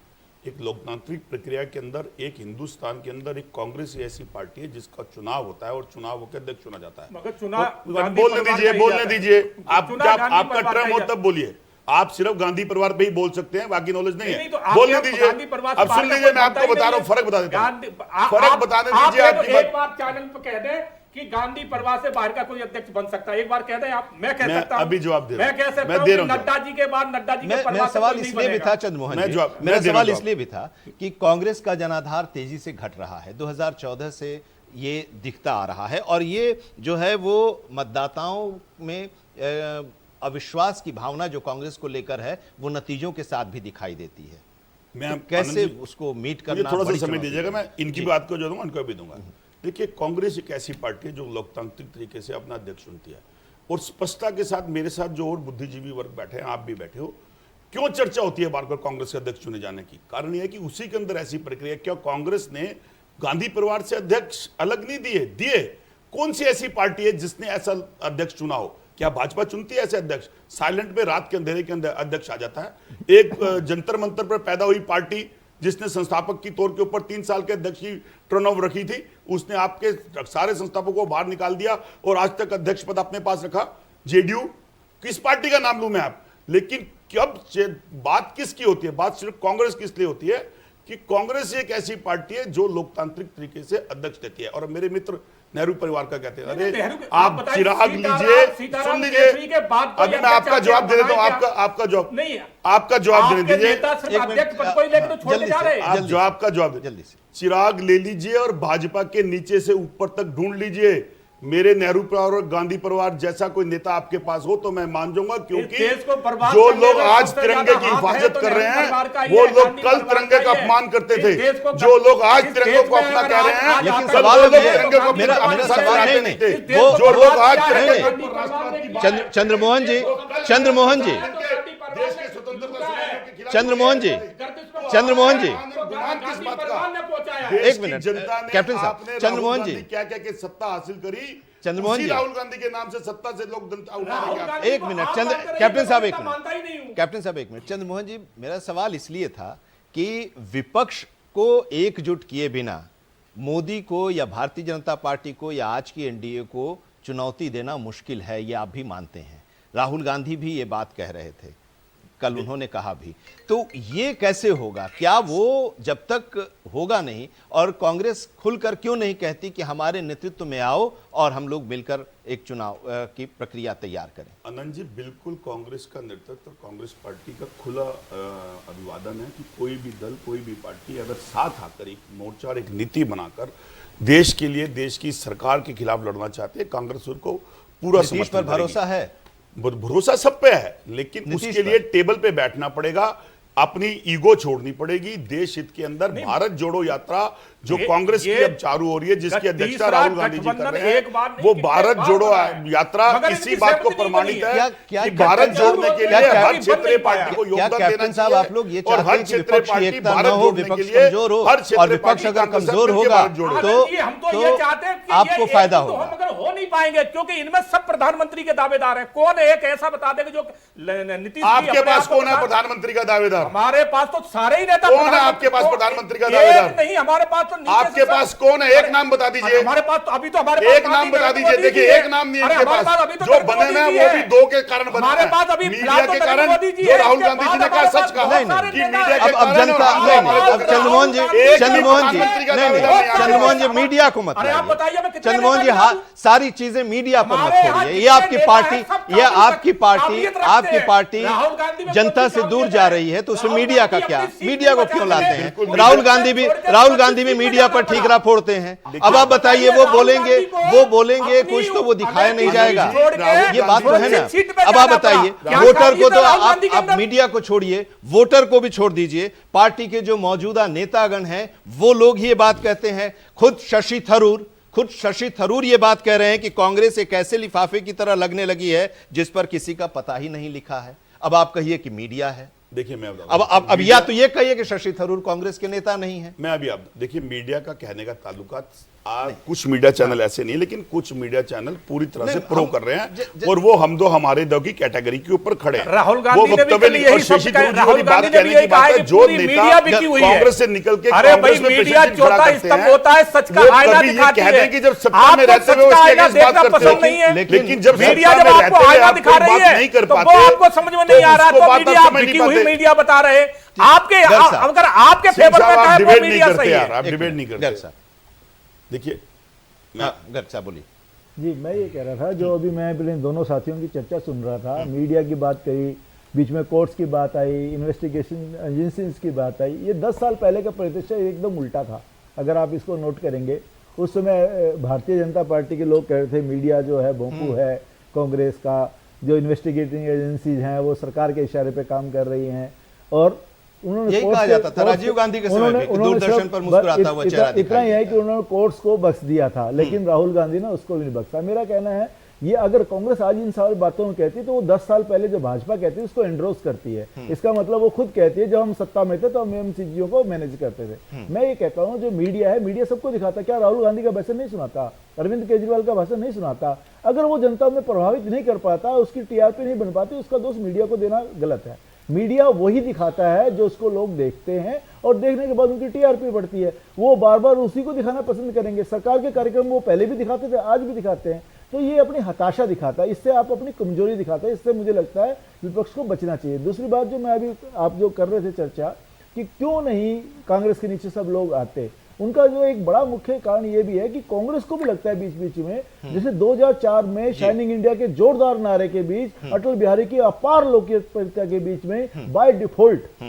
Speaker 2: एक लोकतांत्रिक प्रक्रिया के अंदर, एक हिंदुस्तान के अंदर एक कांग्रेस ऐसी पार्टी है जिसका चुनाव होता है और चुनाव होकर अध्यक्ष चुना जाता है।
Speaker 4: मगर चुनाव
Speaker 2: बोलने दीजिए आप, आपका टर्म हो तब बोलिए। आप सिर्फ गांधी परिवार पे ही बोल सकते हैं, बाकी नॉलेज नहीं है। बोलने दीजिए। अब सुन लीजिए, मैं आपको बता रहा हूँ, फर्क बता देता हूँ। फर्क बताने दीजिए। आपकी
Speaker 4: एक बार चैनल पर कह दें कि गांधी परिवार से बाहर का कोई अध्यक्ष बन सकता है, एक बार कह दें आप। मैं कह सकता हूं,
Speaker 2: अभी जवाब दे रहा हूं।
Speaker 4: मैं कह सकता हूं कि नड्डा जी के बाद नड्डा जी के परिवार
Speaker 1: मेरा
Speaker 4: से
Speaker 1: सवाल
Speaker 4: कोई नहीं
Speaker 1: इसलिए भी
Speaker 4: बनेगा।
Speaker 1: था चंद्रमोहन जी, मेरा सवाल इसलिए भी था कि कांग्रेस का जनाधार तेजी से घट रहा है। 2014 से ये दिखता आ रहा है और ये जो है वो मतदाताओं में अविश्वास की भावना जो कांग्रेस को लेकर है वो नतीजों के साथ भी दिखाई देती है।
Speaker 2: मैं
Speaker 1: तो कैसे उसको मीट करना?
Speaker 2: थोड़ा सा
Speaker 1: बड़ी
Speaker 2: समय
Speaker 1: चुनौती
Speaker 2: दीजिएगा,
Speaker 1: है।
Speaker 2: मैं इनकी बात को जो दूंगा उनको भी दूंगा। देखिए, कांग्रेस एक ऐसी पार्टी है जो लोकतांत्रिक तरीके से अपना अध्यक्ष चुनती है और स्पष्टता के साथ मेरे साथ जो और बुद्धिजीवी वर्ग बैठे हैं, आप भी बैठे हो, क्यों चर्चा होती है बार बार कांग्रेस के अध्यक्ष चुने जाने की? कारण यह है कि उसी के अंदर ऐसी प्रक्रिया, क्या कांग्रेस ने गांधी परिवार से अध्यक्ष अलग नहीं दिए? कौन सी ऐसी पार्टी है जिसने ऐसा अध्यक्ष चुना हो? क्या भाजपा चुनती है ऐसे अध्यक्ष? साइलेंट में रात के अंधेरे के अंदर अध्यक्ष आ जाता है। एक जंतर मंतर पर पैदा हुई पार्टी जिसने संस्थापक की तौर के ऊपर 3 साल के अध्यक्ष की टर्नओवर रखी थी, उसने आपके सारे संस्थापकों को बाहर निकाल दिया और आज तक अध्यक्ष पद अपने पास रखा। जेडीयू, किस पार्टी का नाम लूं मैं आप? लेकिन कब बात किसकी होती है? बात सिर्फ कांग्रेस की इसलिए होती है कि कांग्रेस एक ऐसी पार्टी है जो लोकतांत्रिक तरीके से अध्यक्ष देती है। और मेरे मित्र नेहरू परिवार का कहते हैं, अरे आप चिराग लीजिए, सुन लीजिए, अभी मैं आपका जवाब दे देता हूं। आपका जवाब नहीं, आपका जवाब देने दीजिए। आप जवाब का जवाब जल्दी से। चिराग ले लीजिए और भाजपा के नीचे से ऊपर तक ढूंढ लीजिए। मेरे नेहरू परिवार और गांधी परिवार जैसा कोई नेता आपके पास हो तो मैं मान जाऊंगा, क्योंकि जो लोग आज तिरंगे की हिफाजत कर रहे हैं वो लोग कल तिरंगे का अपमान करते थे। जो लोग आज तिरंगे को अपना कह रहे हैं,
Speaker 1: लेकिन
Speaker 2: कल
Speaker 1: सवाल
Speaker 2: वो लोग
Speaker 1: ये है,
Speaker 2: तिरंगे को
Speaker 1: मेरा सवाल नहीं
Speaker 2: थे।
Speaker 1: वो
Speaker 2: जो लोग आज
Speaker 1: नहीं, चंद्रमोहन जी, चंद्रमोहन जी,
Speaker 2: देश के स्वतंत्रता सेनानियों के खिलाफ
Speaker 1: चंद्रमोहन जी, चंद्रमोहन जी,
Speaker 2: किस बात का?
Speaker 1: एक मिनट, कैप्टन साहब, चंद्रमोहन जी,
Speaker 2: क्या क्या के सत्ता हासिल करी?
Speaker 1: चंद्रमोहन जी,
Speaker 2: राहुल गांधी के नाम से सत्ता से लोग जनता उठा
Speaker 1: एक मिनट, कैप्टन साहब एक मिनट, कैप्टन साहब एक मिनट। चंद्रमोहन जी, मेरा सवाल इसलिए था कि विपक्ष को एकजुट किए बिना मोदी को या भारतीय जनता पार्टी को या आज की एनडीए को चुनौती देना मुश्किल है, ये आप भी मानते हैं। राहुल गांधी भी ये बात कह रहे थे, कल उन्होंने कहा भी। तो ये कैसे होगा? क्या वो जब तक होगा नहीं, और कांग्रेस खुलकर क्यों नहीं कहती कि हमारे नेतृत्व में आओ और हम लोग मिलकर एक चुनाव की प्रक्रिया तैयार करें?
Speaker 2: अनंत जी, बिल्कुल कांग्रेस का नेतृत्व, कांग्रेस पार्टी का खुला अभिवादन है कि कोई भी दल, कोई भी पार्टी अगर साथ आकर एक मोर्चा और एक नीति बनाकर देश के लिए, देश की सरकार के खिलाफ लड़ना चाहते हैं, कांग्रेस उनको पूरा
Speaker 1: नीतीश पर
Speaker 2: समर्थन
Speaker 1: भरोसा है?
Speaker 2: भरोसा सब पे है, लेकिन
Speaker 1: नीतीश
Speaker 2: उसके लिए टेबल पे बैठना पड़ेगा, अपनी ईगो छोड़नी पड़ेगी। देश हित के अंदर भारत जोड़ो यात्रा जो कांग्रेस की अब चालू हो रही है, जिसकी अध्यक्षता राहुल गांधी जी कर रहे हैं, वो भारत जोड़ो यात्रा इसी बात को प्रमाणित है कि भारत जोड़ने के लिए हर क्षेत्रीय पार्टी को योगदान देना चाहिए।
Speaker 1: आप लोग ये
Speaker 2: और
Speaker 1: चाहते
Speaker 2: हर
Speaker 1: हैं कि
Speaker 2: क्षेत्रीय
Speaker 1: विपक्ष
Speaker 2: पार्टी
Speaker 1: एकता न
Speaker 2: भारत
Speaker 1: हो,
Speaker 2: जोड़ने के
Speaker 1: विपक्ष
Speaker 2: लिए
Speaker 1: कमजोर हो,
Speaker 2: हर
Speaker 1: और
Speaker 2: क्षेत्रीय
Speaker 1: विपक्ष
Speaker 2: पार्टी
Speaker 1: अगर
Speaker 2: कांग्रेस
Speaker 1: कमजोर
Speaker 2: मिलकर
Speaker 1: होगा
Speaker 2: भारत जोड़े।
Speaker 4: हम तो ये चाहते हैं कि
Speaker 1: आपको
Speaker 4: ये
Speaker 1: फायदा
Speaker 4: एक तो
Speaker 1: होगा।
Speaker 4: हम मगर हो नहीं पाएंगे, क्योंकि इनमें सब प्रधानमंत्री के दावेदार हैं। कौन एक ऐसा बता देगा जो नीतीश जी
Speaker 2: आपके
Speaker 4: अपने
Speaker 2: पास
Speaker 4: आप को
Speaker 2: कौन है
Speaker 4: बता-
Speaker 2: प्रधानमंत्री का दावेदार?
Speaker 4: हमारे पास तो सारे ही नेता।
Speaker 2: कौन है आपके पास प्रधानमंत्री का दावेदार?
Speaker 4: एक नहीं, हमारे पास तो नीचे से
Speaker 2: आपके
Speaker 4: सब-
Speaker 2: पास कौन है? एक नाम बता दीजिए।
Speaker 4: हमारे पास तो अभी तो हमारे पास
Speaker 2: एक नाम बता दीजिए। देखिए, एक नाम नहीं है
Speaker 4: अरे
Speaker 2: इनके
Speaker 4: हमारे
Speaker 2: पास।
Speaker 4: अभी तो
Speaker 2: जो
Speaker 4: नरेंद्र
Speaker 2: बने
Speaker 4: मोदी
Speaker 2: हैं
Speaker 4: जी
Speaker 2: वो
Speaker 4: है।
Speaker 2: भी दो के कारण बने
Speaker 4: हमारे
Speaker 2: हैं।
Speaker 4: पास अभी
Speaker 2: मीडिया
Speaker 4: फिलहाल तो
Speaker 2: के
Speaker 4: नरेंद्र
Speaker 2: कारण
Speaker 4: मोदी जी
Speaker 2: जो
Speaker 4: है,
Speaker 2: राहुल
Speaker 4: इसके
Speaker 2: गांधी जी
Speaker 4: बाद
Speaker 2: ने कहा,
Speaker 4: हमारे
Speaker 2: सच
Speaker 4: पास
Speaker 2: कहा
Speaker 4: बहुत सारे
Speaker 2: कि
Speaker 4: नेता
Speaker 2: मीडिया
Speaker 4: हैं।
Speaker 2: के
Speaker 1: अब
Speaker 2: कारण
Speaker 1: जनता
Speaker 2: और
Speaker 1: नहीं नहीं, अब
Speaker 2: राहुल
Speaker 1: चंद्रमोहन जी
Speaker 2: एक
Speaker 1: चंद्रमोहन जी
Speaker 2: प्रधानमंत्री का
Speaker 1: नहीं नहीं,
Speaker 2: दावेदार नहीं
Speaker 1: चंद्रमोहन जी
Speaker 2: आता।
Speaker 1: मीडिया को मत
Speaker 4: अरे आप
Speaker 1: लाइए।
Speaker 4: बताइए, मैं कितने
Speaker 1: चंद्रमोहन जी
Speaker 4: नेता
Speaker 1: हाँ,
Speaker 4: गिनाऊं?
Speaker 1: सारी चीजें मीडिया पर मत
Speaker 4: हमारे यहाँ
Speaker 1: छोड़िए। ये
Speaker 4: जितने
Speaker 1: आपकी
Speaker 4: नेता
Speaker 1: पार्टी,
Speaker 4: हैं, सब
Speaker 1: ये
Speaker 4: काबिलियत
Speaker 1: आपकी पार्टी,
Speaker 4: रखते
Speaker 1: आपकी
Speaker 4: हैं।
Speaker 1: पार्टी
Speaker 4: राहुल गांधी में
Speaker 1: जनता
Speaker 4: कौन सी
Speaker 1: से दूर
Speaker 4: काबिलियत
Speaker 1: जा
Speaker 4: है?
Speaker 1: रही है, तो उसमें
Speaker 4: राहुल
Speaker 1: मीडिया का
Speaker 4: गांधी
Speaker 1: क्या?
Speaker 4: अपनी सीट
Speaker 1: मीडिया को
Speaker 4: बचा
Speaker 1: क्यों
Speaker 4: रहे
Speaker 1: लाते
Speaker 4: हैं।
Speaker 1: हैं?
Speaker 2: बिल्कुल
Speaker 1: राहुल
Speaker 2: नहीं।
Speaker 1: गांधी भी
Speaker 4: छोड़ के
Speaker 1: मीडिया पर
Speaker 4: सीट पे
Speaker 1: ठीकरा फोड़ते हैं। अब आप
Speaker 4: आप
Speaker 1: बताइए,
Speaker 4: बताइए,
Speaker 1: वो
Speaker 4: राहुल
Speaker 1: बोलेंगे,
Speaker 4: गांधी को
Speaker 1: वो बोलेंगे
Speaker 4: अपनी
Speaker 1: कुछ तो वो दिखाया नहीं
Speaker 4: अमेठी
Speaker 1: जाएगा।
Speaker 4: छोड़ के
Speaker 1: ये बात तो है ना।
Speaker 4: सीट पे
Speaker 1: अब आप
Speaker 4: जाना
Speaker 1: बताइए,
Speaker 4: पड़ा। क्या
Speaker 1: वोटर को
Speaker 4: काबिलियत
Speaker 1: तो
Speaker 4: है राहुल गांधी के
Speaker 1: आप
Speaker 4: अंदर?
Speaker 1: मीडिया को छोड़िए, वोटर को भी छोड़ दीजिए। पार्टी के जो मौजूदा नेतागण हैं वो लोग ये बात कहते हैं। खुद शशि थरूर ये बात कह रहे हैं कि कांग्रेस एक ऐसे लिफाफे की तरह लगने लगी है जिस पर किसी का पता ही नहीं लिखा है। अब आप कहिए कि मीडिया है।
Speaker 2: देखिए, मैं
Speaker 1: अब या तो ये कहिए कि शशि थरूर कांग्रेस के नेता नहीं है।
Speaker 2: मैं अभी आप देखिए, मीडिया का कहने का ताल्लुकात कुछ मीडिया चैनल ऐसे नहीं, लेकिन कुछ मीडिया चैनल पूरी तरह से प्रो कर रहे हैं और वो हम दो हमारे दो की कैटेगरी के ऊपर खड़े हैं।
Speaker 4: राहुल
Speaker 2: वो
Speaker 4: गांधी ने भी
Speaker 2: वक्तव्य
Speaker 4: कल यही
Speaker 2: शशि
Speaker 4: शब्द कहा,
Speaker 2: थरूर जी
Speaker 4: राहुल
Speaker 2: वाली बात
Speaker 4: गांधी ने भी
Speaker 2: कहने
Speaker 4: यही
Speaker 2: की
Speaker 4: कहा
Speaker 2: बात
Speaker 4: है
Speaker 2: है,
Speaker 4: कि
Speaker 2: जो
Speaker 4: पूरी मीडिया बिकी
Speaker 2: नेता
Speaker 4: हुई है।
Speaker 2: कांग्रेस से निकल के
Speaker 4: अरे भाई,
Speaker 2: कांग्रेस में
Speaker 4: मीडिया
Speaker 2: प्रेसिडेंट खड़ा
Speaker 4: चौथा
Speaker 2: करते
Speaker 4: स्तंभ
Speaker 2: हैं,
Speaker 4: होता है, सच का
Speaker 2: वो
Speaker 4: आईना
Speaker 2: कभी ये
Speaker 4: दिखाती
Speaker 2: कहते
Speaker 4: है।
Speaker 2: हैं कि जब सत्ता
Speaker 4: आपको
Speaker 2: में रहते
Speaker 4: सच
Speaker 2: हुए
Speaker 4: का
Speaker 2: उसके
Speaker 4: आईना
Speaker 2: अगेंस्ट बात
Speaker 4: देखना
Speaker 2: करते
Speaker 4: पसंद
Speaker 2: हैं,
Speaker 4: नहीं है।
Speaker 2: लेकिन जब
Speaker 4: मीडिया
Speaker 2: सत्ता
Speaker 4: जब
Speaker 2: में
Speaker 4: आपको
Speaker 2: रहते हुए
Speaker 4: आईना
Speaker 2: आप
Speaker 4: दिखा
Speaker 2: कोई
Speaker 4: रही
Speaker 2: बात
Speaker 4: है
Speaker 2: नहीं कर
Speaker 4: तो वो
Speaker 2: पाते,
Speaker 4: आपको समझ में नहीं आ रहा,
Speaker 2: उसको
Speaker 4: तो
Speaker 2: बात
Speaker 4: मीडिया
Speaker 2: आप समझ नहीं
Speaker 4: बिकी हुई
Speaker 2: पाते।
Speaker 4: मीडिया बता रहे। आपके
Speaker 1: गर्ग साहब।
Speaker 4: अगर आपके
Speaker 2: सिंह
Speaker 4: फेवर
Speaker 2: साहब,
Speaker 4: में
Speaker 2: आप
Speaker 4: है,
Speaker 2: डिबेट
Speaker 4: वो
Speaker 2: नहीं
Speaker 4: मीडिया
Speaker 2: करते
Speaker 4: सही
Speaker 2: यार,
Speaker 4: है।
Speaker 2: आप डिबेट नहीं करते।
Speaker 1: गर्ग साहब,
Speaker 2: देखिए,
Speaker 1: गर्ग साहब बोलिए।
Speaker 3: जी, मैं ये कह रहा था, जो अभी मैं अपने दोनों साथियों की चर्चा सुन रहा था, मीडिया की बात कही, बीच में कोर्ट्स की बात आई, इन्वेस्टिगेशन एजेंसीज की बात आई। ये 10 साल पहले का परिदृश्य एकदम उल्टा था। अगर आप इसको नोट करेंगे, उस समय भारतीय जनता पार्टी के लोग कह रहे थे मीडिया जो है भोंपू है कांग्रेस का, जो इन्वेस्टिगेटिंग एजेंसीज हैं वो सरकार के इशारे पे काम कर रही हैं। और उन्होंने
Speaker 1: यही
Speaker 3: कोर्ट्स
Speaker 1: कहा
Speaker 3: के-
Speaker 1: जाता था
Speaker 3: कोर्ट्स
Speaker 1: राजीव
Speaker 3: के-
Speaker 1: गांधी के समय
Speaker 3: उन्होंने-
Speaker 1: पे कि
Speaker 3: उन्होंने
Speaker 1: दूरदर्शन
Speaker 3: सब-
Speaker 1: पर मुस्कुराता हुआ चेहरा
Speaker 3: इतना
Speaker 1: दिखाई
Speaker 3: ही है
Speaker 1: देता
Speaker 3: कि उन्होंने कोर्ट्स को बख्श दिया था, लेकिन राहुल गांधी ने उसको भी नहीं बख्शा। मेरा कहना है, ये अगर कांग्रेस आज इन सारी बातों में कहती है तो वो 10 साल पहले जो भाजपा कहती है उसको एंडोर्स करती है। इसका मतलब वो खुद कहती है जब हम सत्ता में थे तो हम इन चीजों को मैनेज करते थे। मैं ये कहता हूँ, जो मीडिया है, मीडिया सबको दिखाता। क्या राहुल गांधी का भाषण नहीं सुनाता? अरविंद केजरीवाल का भाषण नहीं सुनाता? अगर वो जनता में प्रभावित नहीं कर पाता, उसकी टीआरपी नहीं बन पाती, उसका दोष मीडिया को देना गलत है। मीडिया वही दिखाता है जो उसको लोग देखते हैं और देखने के बाद उनकी टीआरपी बढ़ती है। वो बार बार उसी को दिखाना पसंद करेंगे। सरकार के कार्यक्रम वो पहले भी दिखाते थे, आज भी दिखाते हैं। तो ये अपनी हताशा दिखाता है, इससे आप अपनी कमजोरी दिखाते हैं। इससे मुझे लगता है विपक्ष को बचना चाहिए। दूसरी बात, जो मैं अभी आप जो कर रहे थे चर्चा कि क्यों नहीं कांग्रेस के नीचे सब लोग आते, उनका जो एक बड़ा मुख्य कारण ये भी है कि कांग्रेस को भी लगता है बीच बीच में, जैसे 2004 में शाइनिंग इंडिया के जोरदार नारे के बीच, अटल बिहारी की अपार लोकप्रियता के बीच में by default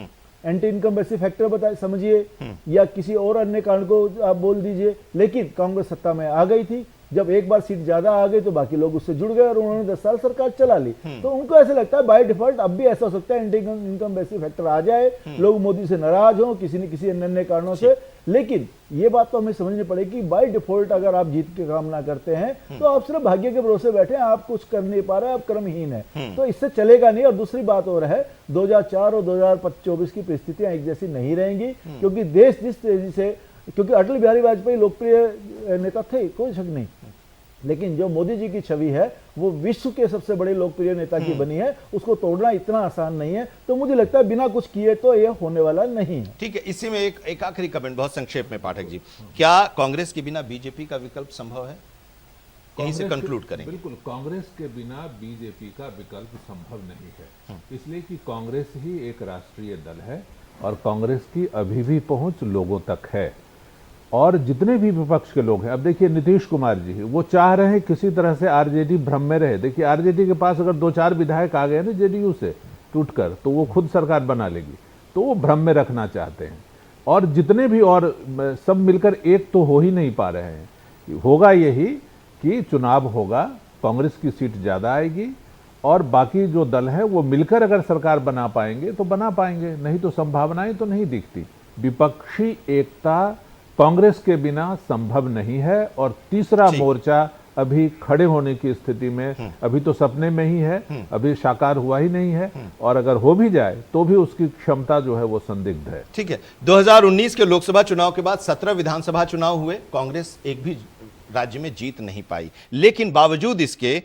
Speaker 3: anti incumbency factor बताए समझिए या किसी और अन्य कारण को आप बोल दीजिए, लेकिन कांग्रेस सत्ता में आ गई थी। जब एक बार सीट ज्यादा आ गई तो बाकी लोग उससे जुड़ गए और उन्होंने 10 साल सरकार चला ली। तो उनको ऐसा लगता है बाय डिफॉल्ट अब भी ऐसा हो सकता है एंटी इनकम्बेंसी फैक्टर आ जाए, लोग मोदी से नाराज हो किसी न किसी अन्य कारणों से। लेकिन ये बात तो हमें समझनी पड़ेगी कि बाय डिफॉल्ट अगर आप जीत के काम ना करते हैं तो आप सिर्फ भाग्य के भरोसे बैठे हैं, आप कुछ कर नहीं पा रहे, आप कर्महीन है, तो इससे चलेगा नहीं। और दूसरी बात और है, 2004 और 2024 की परिस्थितियां एक जैसी नहीं रहेंगी, क्योंकि देश जिस तेजी से, क्योंकि अटल बिहारी वाजपेयी लोकप्रिय नेता थे, कोई शक नहीं, लेकिन जो मोदी जी की छवि है वो विश्व के सबसे बड़े लोकप्रिय नेता की बनी है, उसको तोड़ना इतना आसान नहीं है। तो मुझे लगता है बिना कुछ किए तो यह होने वाला नहीं है।
Speaker 1: ठीक है, इसी में एक आखिरी कमेंट बहुत संक्षेप में पाठक जी, क्या कांग्रेस के बिना बीजेपी का विकल्प संभव है? यहीं से कंक्लूड करेंगे।
Speaker 5: बिल्कुल, कांग्रेस के बिना बीजेपी का विकल्प संभव नहीं है, इसलिए कि कांग्रेस ही एक राष्ट्रीय दल है और कांग्रेस की अभी भी पहुंच लोगों तक है। और जितने भी विपक्ष के लोग हैं, अब देखिए नीतीश कुमार जी, वो चाह रहे हैं किसी तरह से आरजेडी भ्रम में रहे। देखिए आरजेडी के पास अगर 2-4 विधायक आ गए ना जेडीयू से टूटकर, तो वो खुद सरकार बना लेगी, तो वो भ्रम में रखना चाहते हैं। और जितने भी और सब मिलकर एक तो हो ही नहीं पा रहे हैं। होगा यही कि चुनाव होगा, कांग्रेस की सीट ज्यादा आएगी और बाकी जो दल है वो मिलकर अगर सरकार बना पाएंगे तो बना पाएंगे, नहीं तो संभावनाएं तो नहीं दिखती। विपक्षी एकता कांग्रेस के बिना संभव नहीं है और तीसरा मोर्चा अभी खड़े होने की स्थिति में अभी तो सपने में ही है, अभी साकार हुआ ही नहीं है, और अगर हो भी जाए तो भी उसकी क्षमता जो है वो संदिग्ध है।
Speaker 1: ठीक है, 2019 के लोकसभा चुनाव के बाद 17 विधानसभा चुनाव हुए, कांग्रेस एक भी राज्य में जीत नहीं पाई, लेकिन बावजूद इसके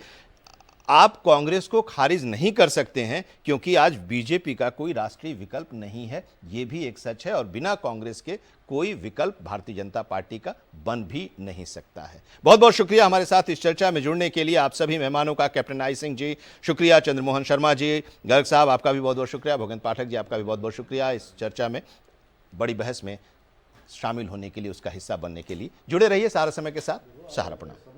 Speaker 1: आप कांग्रेस को खारिज नहीं कर सकते हैं क्योंकि आज बीजेपी का कोई राष्ट्रीय विकल्प नहीं है, यह भी एक सच है, और बिना कांग्रेस के कोई विकल्प भारतीय जनता पार्टी का बन भी नहीं सकता है। बहुत बहुत शुक्रिया हमारे साथ इस चर्चा में जुड़ने के लिए आप सभी मेहमानों का। कैप्टन आई सिंह जी शुक्रिया, चंद्रमोहन शर्मा जी, गर्ग साहब आपका भी बहुत बहुत शुक्रिया, भूपेंद्र पाठक जी आपका भी बहुत बहुत शुक्रिया इस चर्चा में बड़ी बहस में शामिल होने के लिए, उसका हिस्सा बनने के लिए। जुड़े रहिए सहारा समय के साथ। सहारा प्रणाम।